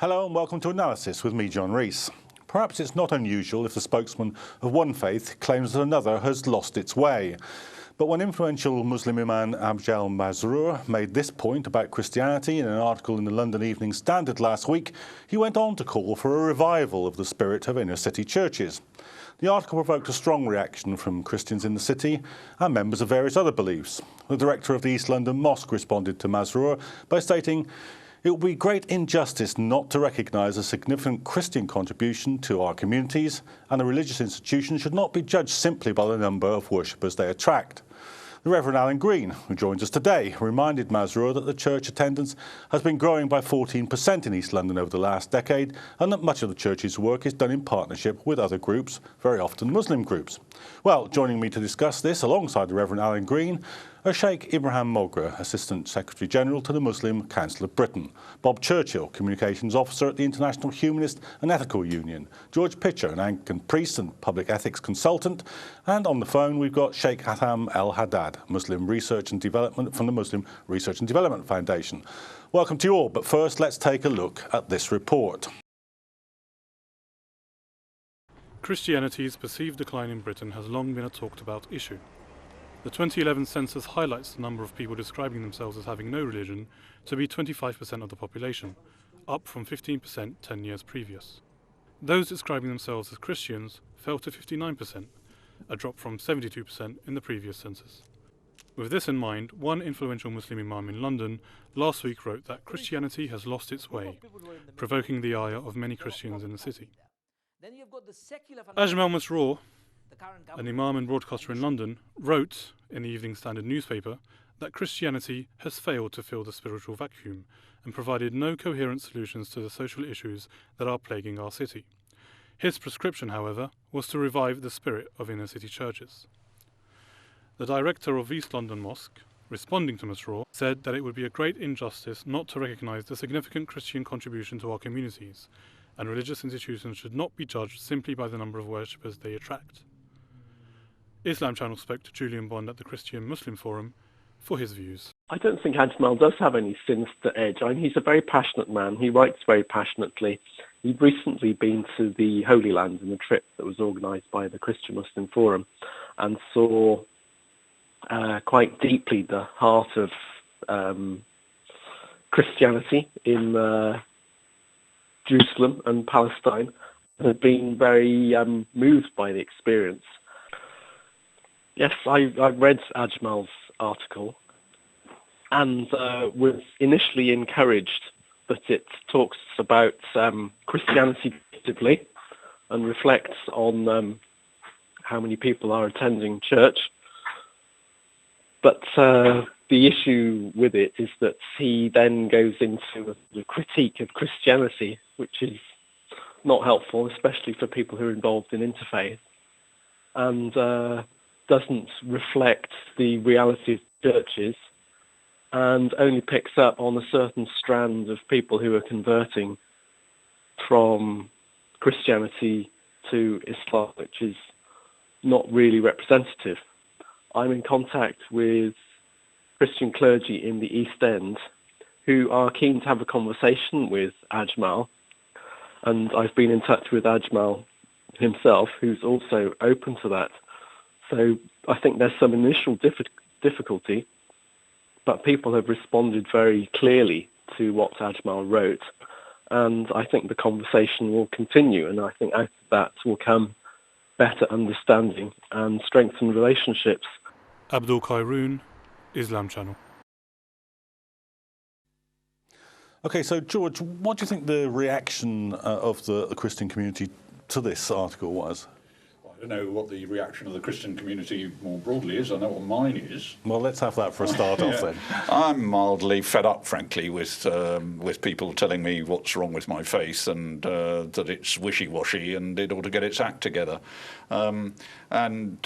Hello and welcome to Analysis with me, John Rees. Perhaps it's not unusual if the spokesman of one faith claims that another has lost its way. But when influential Muslim imam Ajmal Masroor made this point about Christianity in an article in the London Evening Standard last week, he went on to call for a revival of the spirit of inner city churches. The article provoked a strong reaction from Christians in the city and members of various other beliefs. The director of the East London Mosque responded to Masroor by stating, "It would be great injustice not to recognise a significant Christian contribution to our communities, and a religious institution should not be judged simply by the number of worshippers they attract." The Reverend Alan Green, who joins us today, reminded Masroor that the church attendance has been growing by 14% in East London over the last decade, and that much of the church's work is done in partnership with other groups, very often Muslim groups. Well, joining me to discuss this alongside the Reverend Alan Green are Sheikh Ibrahim Mogra, Assistant Secretary General to the Muslim Council of Britain, Bob Churchill, Communications Officer at the International Humanist and Ethical Union, George Pitcher, an Anglican priest and public ethics consultant, and on the phone we've got Sheikh Hatham El-Haddad, Muslim Research and Development from the Muslim Research and Development Foundation. Welcome to you all, but first let's take a look at this report. Christianity's perceived decline in Britain has long been a talked about issue. The 2011 census highlights the number of people describing themselves as having no religion to be 25% of the population, up from 15% 10 years previous. Those describing themselves as Christians fell to 59%, a drop from 72% in the previous census. With this in mind, one influential Muslim imam in London last week wrote that Christianity has lost its way, provoking the ire of many Christians in the city. Ajmal Masroor, an imam and broadcaster in London, wrote in the Evening Standard newspaper that Christianity has failed to fill the spiritual vacuum and provided no coherent solutions to the social issues that are plaguing our city. His prescription, however, was to revive the spirit of inner city churches. The director of East London Mosque, responding to Masroor, said that it would be a great injustice not to recognise the significant Christian contribution to our communities, and religious institutions should not be judged simply by the number of worshippers they attract. Islam Channel spoke to Julian Bond at the Christian Muslim Forum for his views. I don't think Ajmal does have any sinister edge. I mean, he's a very passionate man. He writes very passionately. He'd recently been to the Holy Land in a trip that was organised by the Christian Muslim Forum and saw quite deeply the heart of Christianity in Jerusalem and Palestine, and had been very moved by the experience. Yes, I read Ajmal's article and was initially encouraged that it talks about Christianity positively and reflects on how many people are attending church. But the issue with it is that he then goes into a critique of Christianity, which is not helpful, especially for people who are involved in interfaith, and doesn't reflect the reality of churches, and only picks up on a certain strand of people who are converting from Christianity to Islam, which is not really representative. I'm in contact with Christian clergy in the East End who are keen to have a conversation with Ajmal, and I've been in touch with Ajmal himself, who's also open to that. So I think there's some initial difficulty, but people have responded very clearly to what Ajmal wrote, and I think the conversation will continue, and I think out of that will come better understanding and strengthened relationships. Abdul Khairun, Islam Channel. Okay, so George, what do you think the reaction of the Christian community to this article was? I don't know what the reaction of the Christian community more broadly is. I know what mine is. Well, let's have that for a start off then. I'm mildly fed up, frankly, with people telling me what's wrong with my faith and that it's wishy-washy and it ought to get its act together. I think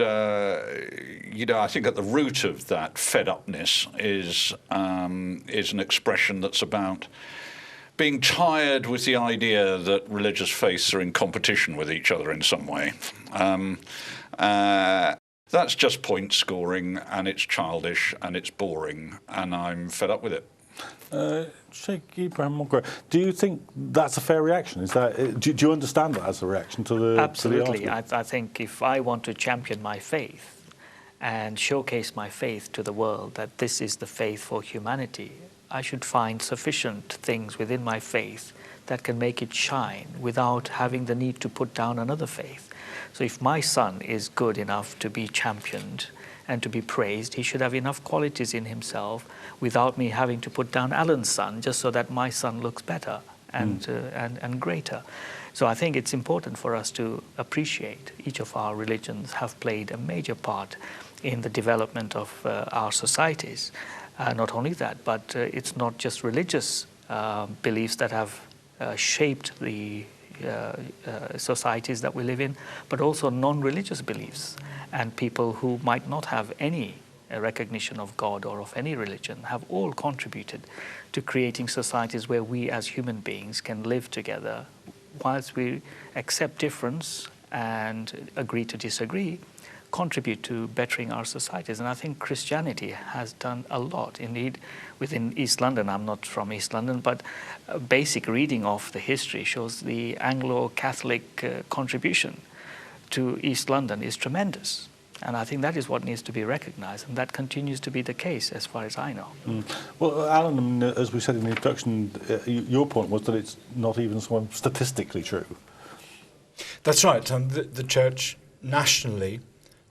at the root of that fed-upness is an expression that's about being tired with the idea that religious faiths are in competition with each other in some way. That's just point scoring, and it's childish, and it's boring, and I'm fed up with it. Sheikh Ibrahim Mogra, do you think that's a fair reaction? Is that do you understand that as a reaction to the Absolutely. To the article? I think if I want to champion my faith and showcase my faith to the world, that this is the faith for humanity, I should find sufficient things within my faith that can make it shine without having the need to put down another faith. So if my son is good enough to be championed and to be praised, he should have enough qualities in himself without me having to put down Alan's son just so that my son looks better and greater. So I think it's important for us to appreciate each of our religions have played a major part in the development of our societies. Not only that, but it's not just religious beliefs that have shaped the societies that we live in, but also non-religious beliefs. And people who might not have any recognition of God or of any religion have all contributed to creating societies where we as human beings can live together whilst we accept difference and agree to disagree, contribute to bettering our societies. And I think Christianity has done a lot. Indeed, within East London, I'm not from East London, but a basic reading of the history shows the Anglo-Catholic contribution to East London is tremendous. And I think that is what needs to be recognized, and that continues to be the case as far as I know. Well, Alan, as we said in the introduction, your point was that it's not even statistically true. That's right. The church nationally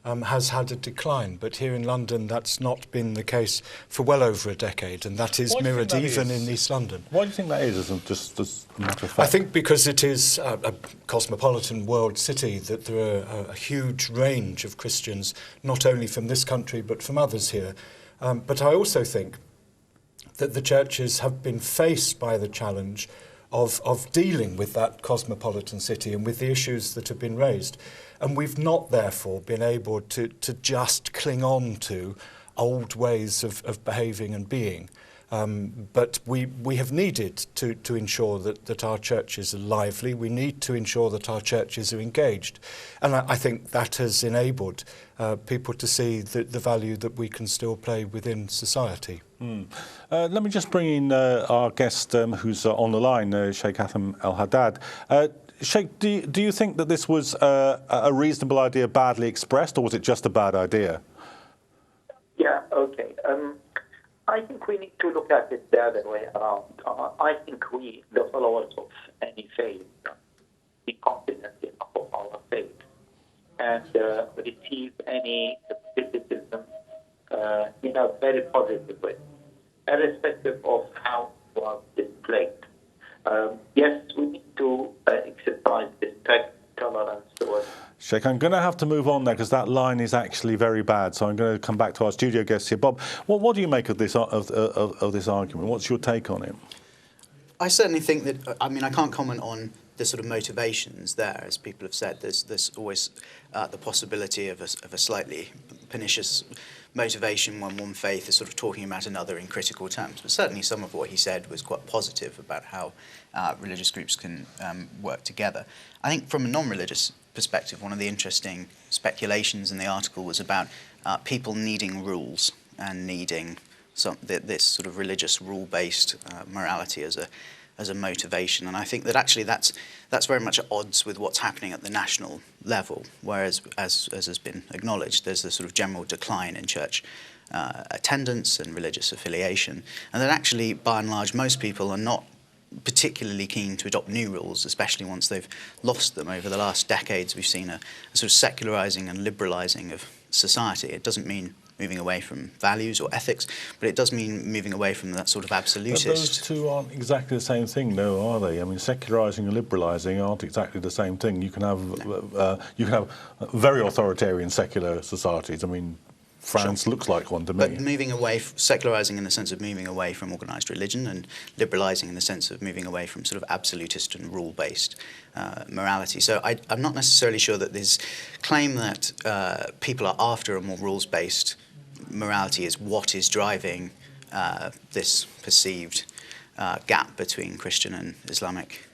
has had a decline, but here in London that's not been the case for well over a decade, and that is mirrored even in East London. Why do you think that is, just as a matter of fact? I think because it is a cosmopolitan world city, that there are a huge range of Christians, not only from this country but from others here. But I also think that the churches have been faced by the challenge of dealing with that cosmopolitan city and with the issues that have been raised. And we've not, therefore, been able to just cling on to old ways of behaving and being. But we have needed to ensure that our churches are lively. We need to ensure that our churches are engaged. And I think that has enabled people to see the value that we can still play within society. Let me just bring in our guest who's on the line, Sheikh Hatham Al-Haddad. Sheikh, do you think that this was a reasonable idea badly expressed, or was it just a bad idea? Yeah, okay. I think we need to look at it the other way around. I think we, the followers of any faith, be confident of our faith and receive any criticism in a very positive way, irrespective of how it was displayed. Yes, we need to exercise respect, tolerance towards. Sheikh, I'm going to have to move on there because that line is actually very bad. So I'm going to come back to our studio guests here. Bob, what do you make of this this argument? What's your take on it? I certainly think that, I mean, I can't comment on the sort of motivations there. As people have said, there's always the possibility of a slightly pernicious motivation when one faith is sort of talking about another in critical terms. But certainly some of what he said was quite positive about how religious groups can work together. I think from a non-religious perspective, one of the interesting speculations in the article was about people needing rules and needing this sort of religious rule-based morality as a motivation. And I think that actually that's very much at odds with what's happening at the national level, whereas, as has been acknowledged, there's a sort of general decline in church attendance and religious affiliation, and that actually, by and large, most people are not particularly keen to adopt new rules, especially once they've lost them. Over the last decades, we've seen a sort of secularizing and liberalizing of society. It doesn't mean moving away from values or ethics, but it does mean moving away from that sort of absolutist. But those two aren't exactly the same thing, though, are they? I mean, secularising and liberalising aren't exactly the same thing. You can have very authoritarian secular societies. I mean, France looks like one to me. But moving away, secularising in the sense of moving away from organised religion, and liberalising in the sense of moving away from sort of absolutist and rule-based morality. So I'm not necessarily sure that this claim that people are after a more rules-based morality is what is driving this perceived gap between Christian and Islamic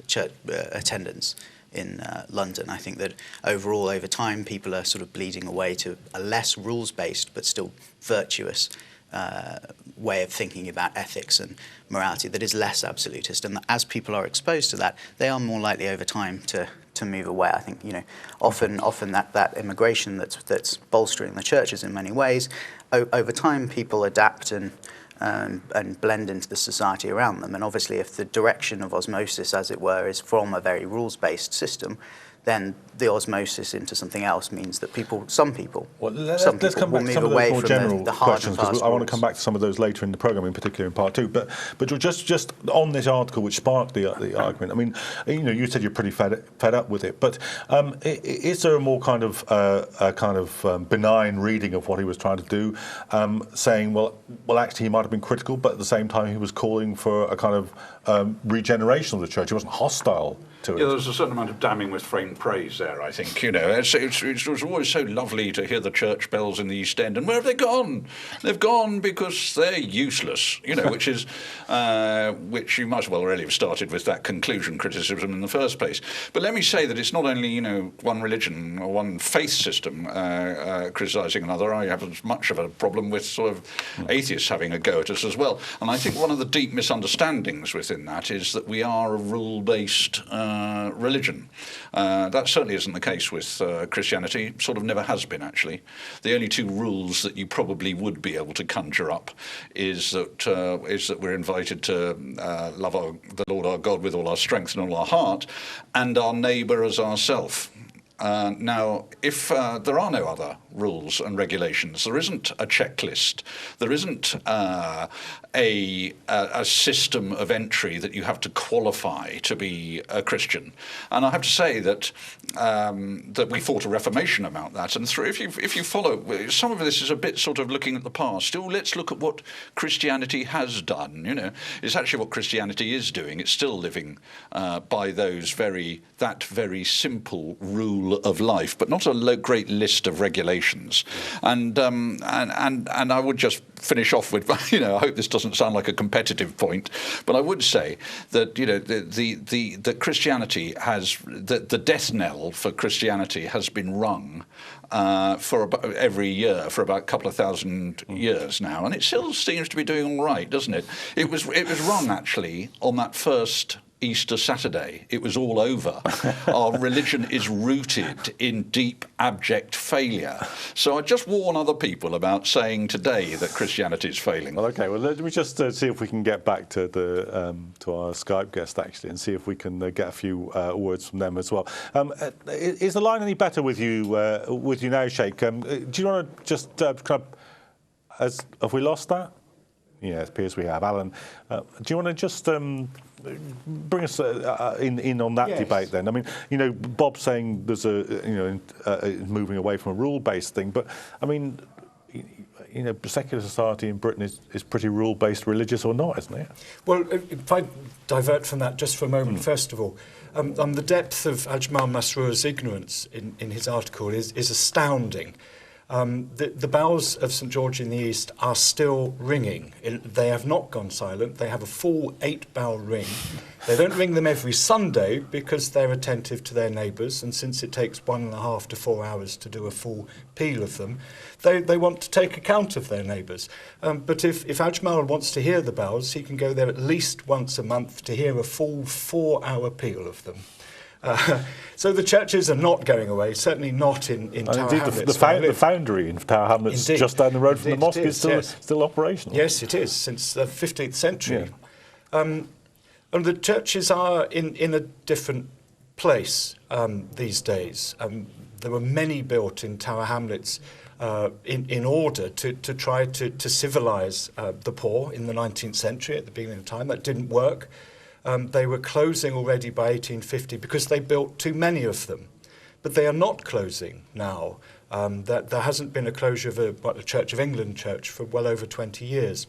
church attendance in London. I think that overall, over time, people are sort of bleeding away to a less rules-based but still virtuous way of thinking about ethics and morality that is less absolutist. And as people are exposed to that, they are more likely over time to move away. I think, often that immigration that's bolstering the churches in many ways, over time people adapt and blend into the society around them. And obviously, if the direction of osmosis, as it were, is from a very rules-based system, then the osmosis into something else means that some people let's come back to some of those more general questions, because I want to come back to some of those later in the programme, in particular in part 2. But just on this article which sparked the argument, I mean, you said you're pretty fed up with it, but is there a more kind of benign reading of what he was trying to do, saying, well, actually he might have been critical, but at the same time he was calling for a kind of regeneration of the church. He wasn't hostile to it. Yeah, there's a certain amount of damning with framed praise there, I think. It was always so lovely to hear the church bells in the East End. And where have they gone? They've gone because they're useless, which you might as well really have started with that conclusion criticism in the first place. But let me say that it's not only, one religion or one faith system criticising another. I have as much of a problem with sort of atheists having a go at us as well. And I think one of the deep misunderstandings within that is that we are a rule-based religion. That certainly isn't the case with Christianity. Sort of never has been, actually. The only two rules that you probably would be able to conjure up is that we're invited to love the Lord our God with all our strength and all our heart, and our neighbour as ourself. Now, if there are no other rules and regulations, there isn't a checklist, there isn't a system of entry that you have to qualify to be a Christian. And I have to say that that we fought a reformation about that. And if you follow, some of this is a bit sort of looking at the past. Let's look at what Christianity has done. It's actually what Christianity is doing. It's still living by that very simple rule of life, but not a great list of regulations. And I would just finish off with, I hope this doesn't sound like a competitive point, but I would say that that Christianity has the death knell for Christianity has been rung for every year for about a couple of thousand years now, and it still seems to be doing all right, doesn't it? It was rung actually on that first Easter Saturday. It was all over. Our religion is rooted in deep, abject failure. So I just warn other people about saying today that Christianity is failing. Well, okay. Well, let me just see if we can get back to to our Skype guest actually, and see if we can get a few words from them as well. Is the line any better with you now, Sheikh? Do you want to just have we lost that? Yeah, it appears we have. Alan, do you want to just bring us in on that debate then? I mean, Bob's saying there's moving away from a rule-based thing, but I mean, secular society in Britain is pretty rule-based, religious or not, isn't it? Well, if I divert from that just for a moment, first of all, the depth of Ajmal Masroor's ignorance in his article is astounding. The bells of St George in the East are still ringing. They have not gone silent. They have a full 8-bell ring. They don't ring them every Sunday because they're attentive to their neighbours, and since it takes 1.5 to 4 hours to do a full peal of them, they want to take account of their neighbours. But if Ajmal wants to hear the bells, he can go there at least once a month to hear a full 4-hour peal of them. So the churches are not going away, certainly not in Tower Hamlets. The foundry in Tower Hamlets, just down the road from the mosque, is still operational. Yes, it is, since the 15th century. Yeah. And the churches are in a different place these days. There were many built in Tower Hamlets in order to try to civilise the poor in the 19th century at the beginning of time. That didn't work. They were closing already by 1850 because they built too many of them. But they are not closing now. There hasn't been a closure of a Church of England church for well over 20 years.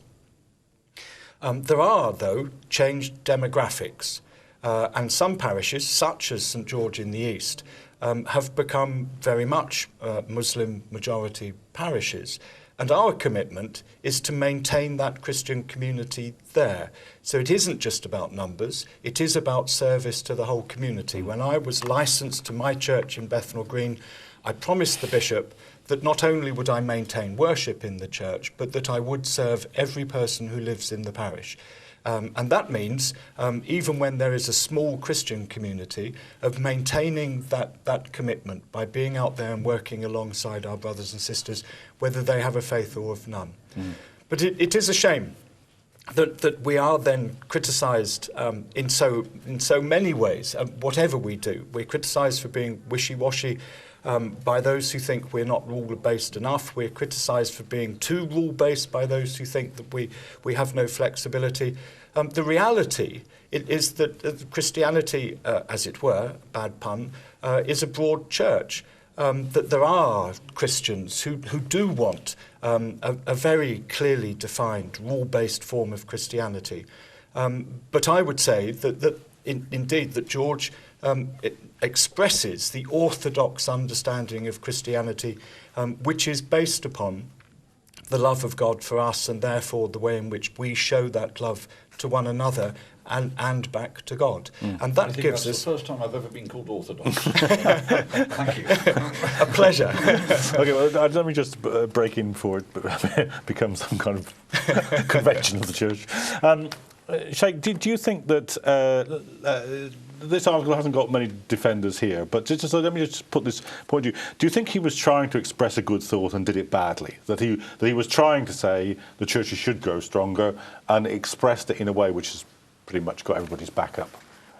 There are, though, changed demographics. And some parishes, such as St George in the East, have become very much Muslim majority parishes. And our commitment is to maintain that Christian community there. So it isn't just about numbers, it is about service to the whole community. When I was licensed to my church in Bethnal Green, I promised the bishop that not only would I maintain worship in the church, but that I would serve every person who lives in the parish. And that means, even when there is a small Christian community, of maintaining that commitment by being out there and working alongside our brothers and sisters, whether they have a faith or of none. But it is a shame that we are then criticised in so many ways. Whatever we do, we're criticised for being wishy-washy by those who think we're not rule-based enough. We're criticised for being too rule-based by those who think that we have no flexibility. The reality is that Christianity, as it were, bad pun, is a broad church. That there are Christians who do want a very clearly defined rule-based form of Christianity. But I would say that indeed that George it expresses the orthodox understanding of Christianity, which is based upon the love of God for us, and therefore the way in which we show that love to one another and back to God. And that gives us... the first time I've ever been called orthodox. Thank you. A pleasure. Okay, well, let me just break in before it becomes some kind of convention of the church. Sheikh, do you think that this article hasn't got many defenders here, but just let me just put this point to you. Do you think he was trying to express a good thought and did it badly? That he was trying to say the churches should grow stronger and expressed it in a way which has pretty much got everybody's back up?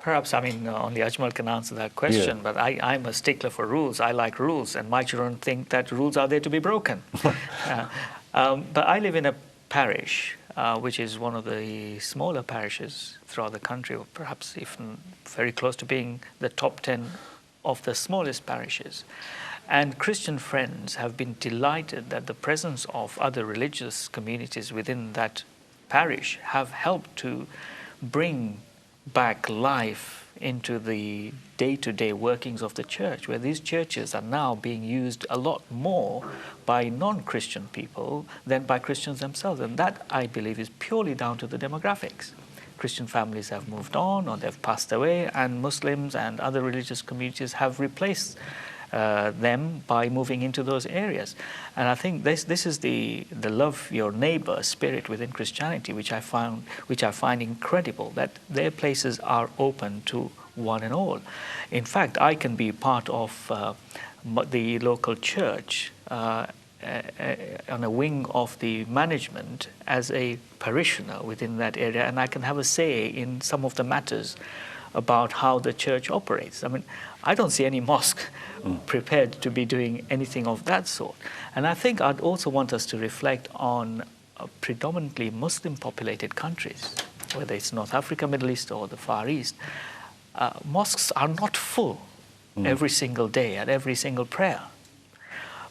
Perhaps, only Ajmal can answer that question, but I'm a stickler for rules. I like rules, and my children think that rules are there to be broken. But I live in a parish which is one of the smaller parishes throughout the country, or perhaps even very close to being the top 10 of the smallest parishes. And Christian Friends have been delighted that the presence of other religious communities within that parish have helped to bring back life into the day-to-day workings of the church, where these churches are now being used a lot more by non-Christian people than by Christians themselves. And that, I believe, is purely down to the demographics. Christian families have moved on or they've passed away, and Muslims and other religious communities have replaced them by moving into those areas. And I think this is the love your neighbor spirit within Christianity, which I find incredible, that their places are open to one and all. In fact, I can be part of the local church on a wing of the management as a parishioner within that area, and I can have a say in some of the matters about how the church operates. I don't see any mosque prepared to be doing anything of that sort. And I think I'd also want us to reflect on predominantly Muslim populated countries, whether it's North Africa, Middle East, or the Far East. Mosques are not full every single day at every single prayer.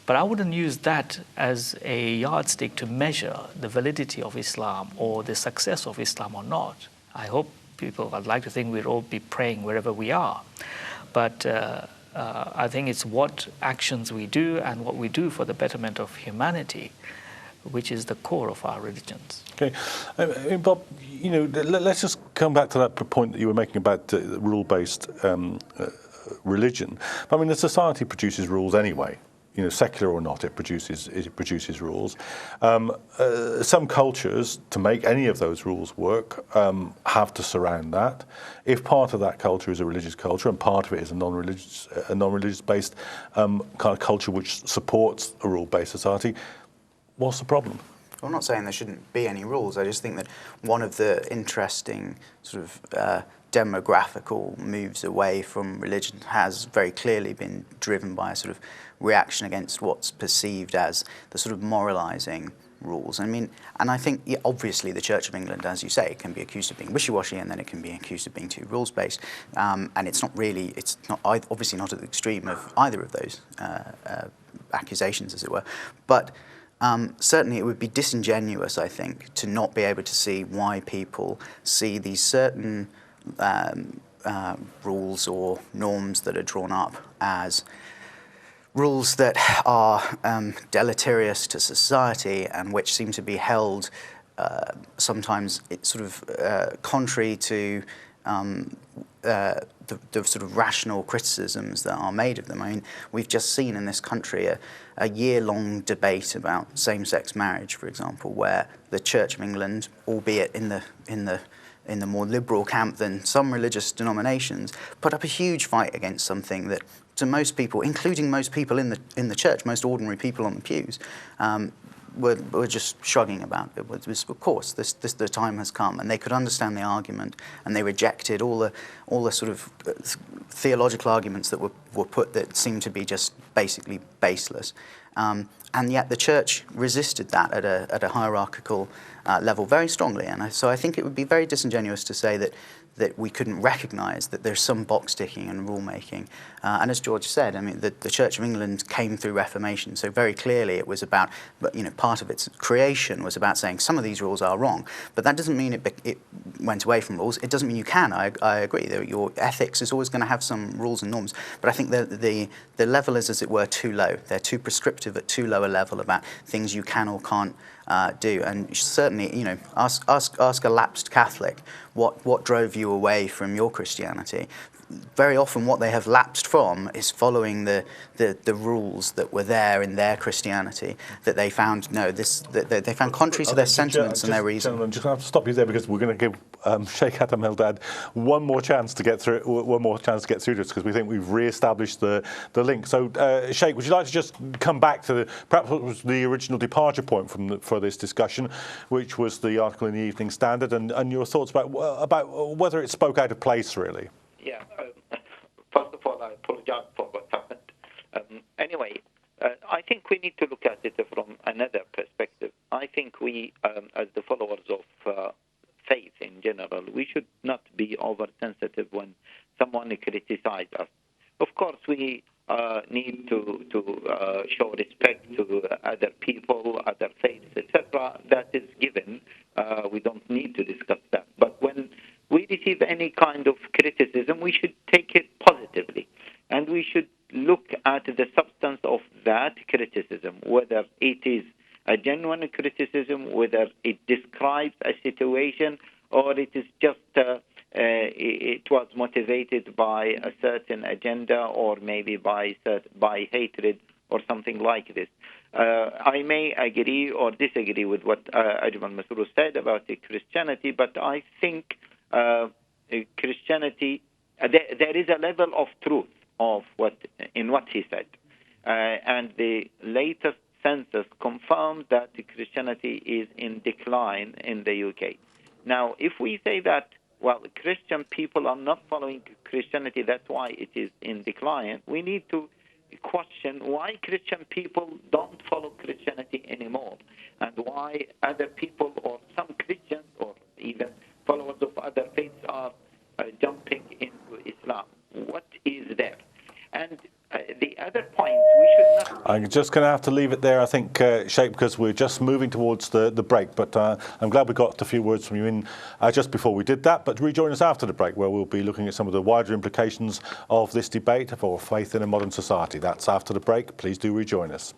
But I wouldn't use that as a yardstick to measure the validity of Islam or the success of Islam or not. I'd like to think we'd all be praying wherever we are. But I think it's what actions we do and what we do for the betterment of humanity, which is the core of our religions. Okay, Bob, let's just come back to that point that you were making about rule-based religion. The society produces rules anyway. Secular or not, it produces rules. Some cultures, to make any of those rules work, have to surround that. If part of that culture is a religious culture and part of it is a non-religious based kind of culture which supports a rule-based society, what's the problem? I'm not saying there shouldn't be any rules. I just think that one of the interesting sort of demographical moves away from religion has very clearly been driven by a sort of reaction against what's perceived as the sort of moralising rules. I mean, and I think obviously the Church of England, as you say, can be accused of being wishy-washy, and then it can be accused of being too rules-based. And it's not obviously not at the extreme of either of those accusations, as it were. But certainly it would be disingenuous, I think, to not be able to see why people see these certain rules or norms that are drawn up as rules that are deleterious to society and which seem to be held sometimes sort of contrary to the sort of rational criticisms that are made of them. I mean, we've just seen in this country a year-long debate about same-sex marriage, for example, where the Church of England, albeit in the more liberal camp than some religious denominations, put up a huge fight against something that, to most people, including most people in the church, most ordinary people on the pews, were just shrugging about. It was, of course, the time has come, and they could understand the argument, and they rejected all the sort of theological arguments that were put that seemed to be just basically baseless. And yet the church resisted that at a hierarchical level very strongly. And so I think it would be very disingenuous to say that we couldn't recognise that there's some box ticking and rule making. And as George said, I mean, the Church of England came through Reformation, so very clearly it was about, part of its creation was about saying some of these rules are wrong, but that doesn't mean it went away from rules. It doesn't mean you can. I agree. Your ethics is always going to have some rules and norms, but I think the level is, as it were, too low. They're too prescriptive at too low a level about things you can or can't do. And certainly, ask a lapsed Catholic what drove you away from your Christianity. Very often what they have lapsed from is following the rules that were there in their Christianity that they found they found contrary to their sentiments and their reason. I'm just going to have to stop you there because we're going to give Sheikh Adam Eldad one more chance to get through this, because we think we've re-established the link. So, Sheikh, would you like to just come back to perhaps what was the original departure point for this discussion, which was the article in the Evening Standard, and your thoughts about whether it spoke out of place, really? Yeah. First of all, I apologize for what happened. Anyway, I think we need to look at it from another perspective. I think we, as the followers of faith in general, we should not be oversensitive when someone criticizes us. Of course, we need to show respect to other people, other faiths, etc. That is given. We don't need to discuss that. But when we receive any kind of criticism, we should take it positively. And we should look at the substance of that criticism, whether it is a genuine criticism, whether it describes a situation, or it is just it was motivated by a certain agenda, or maybe by hatred or something like this. I may agree or disagree with what Ajmal Masroor said about Christianity, but I think Christianity, there is a level of truth of what he said, and the latest census confirmed that Christianity is in decline in the UK. Now, if we say that, well, Christian people are not following Christianity, that's why it is in decline, we need to question why Christian people don't follow Christianity anymore, and why other people or some Christians or even followers of other faiths are jumping into Islam. What is there? And the other point, we should not... I'm just going to have to leave it there, I think, Sheikh, because we're just moving towards the break. But I'm glad we got a few words from you in just before we did that. But rejoin us after the break, where we'll be looking at some of the wider implications of this debate for faith in a modern society. That's after the break. Please do rejoin us.